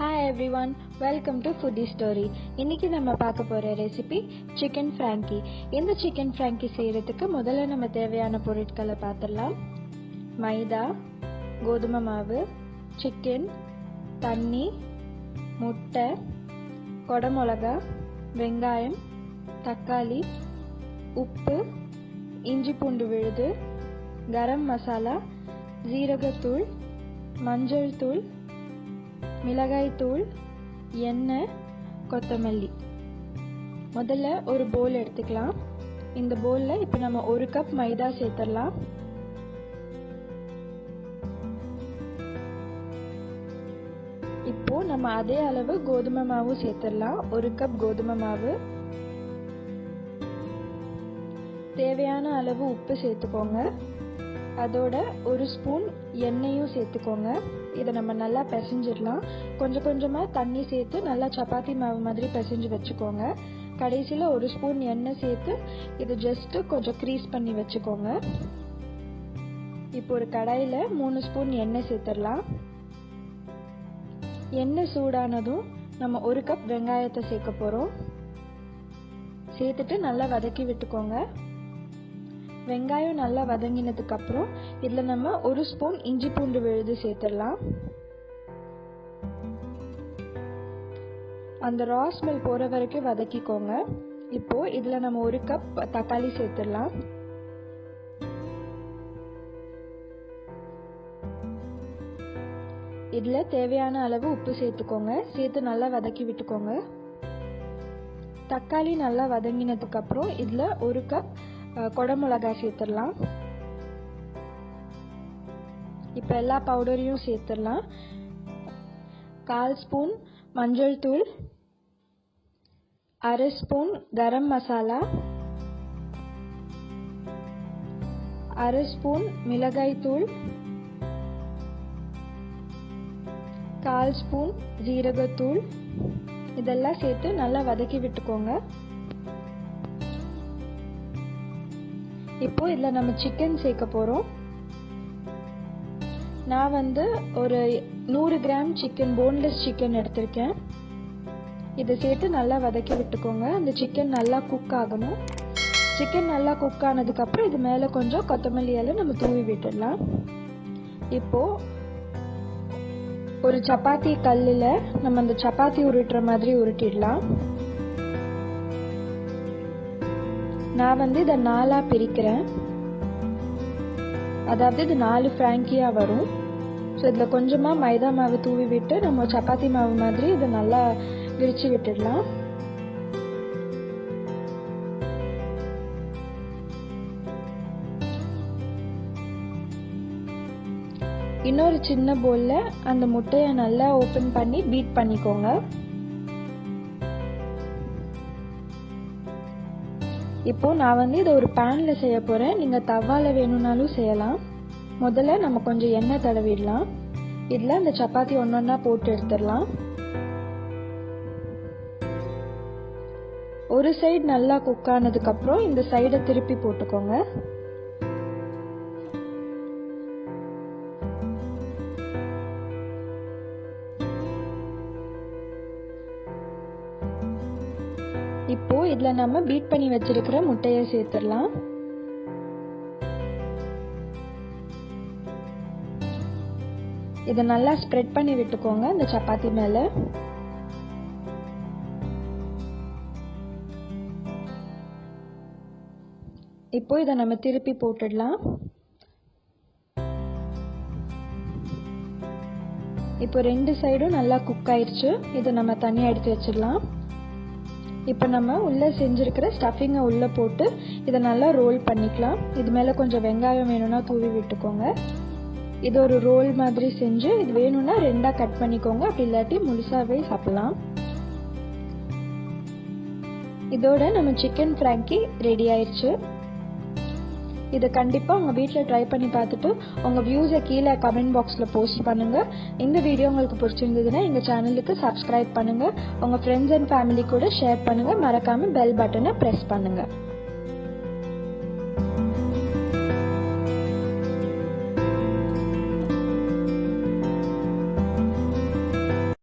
Hi everyone, welcome to Foodie story. இன்னைக்கு நம்ம பார்க்க போற ரெசிபி Chicken Frankie. இந்த Chicken Frankie செய்யறதுக்கு முதல்ல நம்ம தேவையான பொருட்களை பார்த்துடலாம். மைதா, கோதுமை மாவு, சிக்கன், தண்ணி, முட்டை, கொடமிளகா, வெங்காயம், தக்காளி, உப்பு, இஞ்சி பூண்டு விழுது, கரம் மசாலா, ஜீரகத்தூள், மஞ்சள் தூள், மிளகாய் தூள், எண்ணெய், கொத்தமல்லி. முதல்ல ஒரு பவுல் எடுத்துக்கலாம். இந்த பவுல்ல இப்போ நம்ம 1 கப் மைதா சேர்த்துடலாம். இப்போ நம்ம அதே அளவு கோதுமை மாவு சேர்த்துடலாம். 1 கப் கோதுமை மாவு. தேவையான அளவு உப்பு சேர்த்துக்கோங்க. அதோட 1 ஸ்பூன் எண்ணெயும் சேர்த்துக்கோங்க. இதை நம்ம நல்லா பிசைஞ்சிடலாம். கொஞ்சம் கொஞ்சமாக தண்ணி சேர்த்து நல்லா சப்பாத்தி மாவு மாதிரி பிசைஞ்சு வச்சுக்கோங்க. கடைசியில் 1 ஸ்பூன் எண்ணெய் சேர்த்து இதை ஜஸ்ட் கொஞ்சம் க்ரீஸ் பண்ணி வச்சுக்கோங்க. இப்போ ஒரு கடாயில் 3 ஸ்பூன் எண்ணெய் சேர்த்துடலாம். எண்ணெய் சூடானதும் நம்ம 1 கப் வெங்காயத்தை சேர்க்க போகிறோம். சேர்த்துட்டு நல்லா வதக்கி விட்டுக்கோங்க. வெங்காயம் நல்லா வதங்கினதுக்கு அப்புறம் இதில் நம்ம 1 ஸ்பூன் இஞ்சி பூண்டு விழுது சேர்த்துடலாம். அந்த ரா ஸ்மெல் போகிற வரைக்கும் வதக்கிக்கோங்க. இப்போ இதில் நம்ம 1 கப் தக்காளி சேர்த்துடலாம். இதில் தேவையான அளவு உப்பு சேர்த்துக்கோங்க. சேர்த்து நல்லா வதக்கி விட்டுக்கோங்க. தக்காளி நல்லா வதங்கினதுக்கு அப்புறம் இதில் 1 கப் கொடமிளகாய் சேர்த்துடலாம். இப்போ எல்லா பவுடரையும் சேர்த்துடலாம். 1/4 ஸ்பூன் மஞ்சள் தூள், 1/2 ஸ்பூன் கரம் மசாலா, 1/2 ஸ்பூன் மிளகாய் தூள், 1/4 ஸ்பூன் ஜீரகத்தூள். இதெல்லாம் சேர்த்து நல்லா வதக்கி விட்டுக்கோங்க. இப்போ இதில் நம்ம சிக்கன் சேர்க்க போகிறோம். நான் ஒரு 100 கிராம் சிக்கன், போன்லெஸ் சிக்கன் எடுத்திருக்கேன். இதை சேர்த்து நல்லா வதக்கி விட்டுக்கோங்க. அந்த சிக்கன் நல்லா குக் ஆகணும். சிக்கன் நல்லா குக் ஆனதுக்கப்புறம் இது மேலே கொஞ்சம் கொத்தமல்லி இலை நம்ம தூவி விட்டுடலாம். இப்போது ஒரு சப்பாத்தி கல்லில் நம்ம அந்த சப்பாத்தி உருட்டுற மாதிரி உருட்டிடலாம். நான் இதை 4 பிரிக்கிறேன். அதாவது இது 4 ஃப்ராங்கியாக வரும். ஸோ இதில் கொஞ்சமாக மைதா மாவு தூவி விட்டு நம்ம சப்பாத்தி மாவு மாதிரி இதை நல்லா விரித்து விட்டுடலாம். இன்னொரு சின்ன பவுலில் அந்த முட்டையை நல்லா ஓப்பன் பண்ணி பீட் பண்ணிக்கோங்க. இப்போ நான் இதை ஒரு பேனில் செய்ய போகிறேன். நீங்கள் தவாவில் வேணும்னாலும் செய்யலாம். முதல்ல நம்ம கொஞ்சம் எண்ணெய் தடவிடலாம். இதில் அந்த சப்பாத்தி ஒன்றா போட்டு எடுத்துடலாம். ஒரு சைடு நல்லா குக் ஆனதுக்கப்புறம் இந்த சைடை திருப்பி போட்டுக்கோங்க. இப்போ இதில் நம்ம பீட் பண்ணி வச்சிருக்கிற முட்டையை சேர்த்துடலாம். இதை நல்லா ஸ்ப்ரெட் பண்ணி விட்டுக்கோங்க இந்த சப்பாத்தி மேலே. இப்போ இதை நம்ம திருப்பி போட்டுடலாம். இப்போ 2 சைடும் நல்லா குக் ஆயிடுச்சு. இதை நம்ம தனியாக எடுத்து வச்சிடலாம். இப்போ நம்ம உள்ளே செஞ்சுருக்கிற ஸ்டஃபிங்கை உள்ளே போட்டு இதை நல்லா ரோல் பண்ணிக்கலாம். இது மேலே கொஞ்சம் வெங்காயம் வேணும்னா தூவி விட்டுக்கோங்க. இது ஒரு ரோல் மாதிரி செஞ்சு இது வேணும்னா 2ஆக கட் பண்ணிக்கோங்க. அப்படி இல்லாட்டி முழுசாகவே சாப்பிடலாம். இதோட நம்ம சிக்கன் ஃப்ராங்கி ரெடி ஆயிடுச்சு. இதை கண்டிப்பாக உங்கள் வீட்டில் ட்ரை பண்ணி பார்த்துட்டு உங்கள் வியூஸை கீழே கமெண்ட் பாக்ஸில் போஸ்ட் பண்ணுங்கள். இந்த வீடியோ உங்களுக்கு பிடிச்சிருந்ததுன்னா எங்கள் சேனலுக்கு சப்ஸ்கிரைப் பண்ணுங்கள். உங்கள் ஃப்ரெண்ட்ஸ் அண்ட் ஃபேமிலி கூட ஷேர் பண்ணுங்கள். மறக்காமல் பெல் பட்டனை ப்ரெஸ் பண்ணுங்கள்.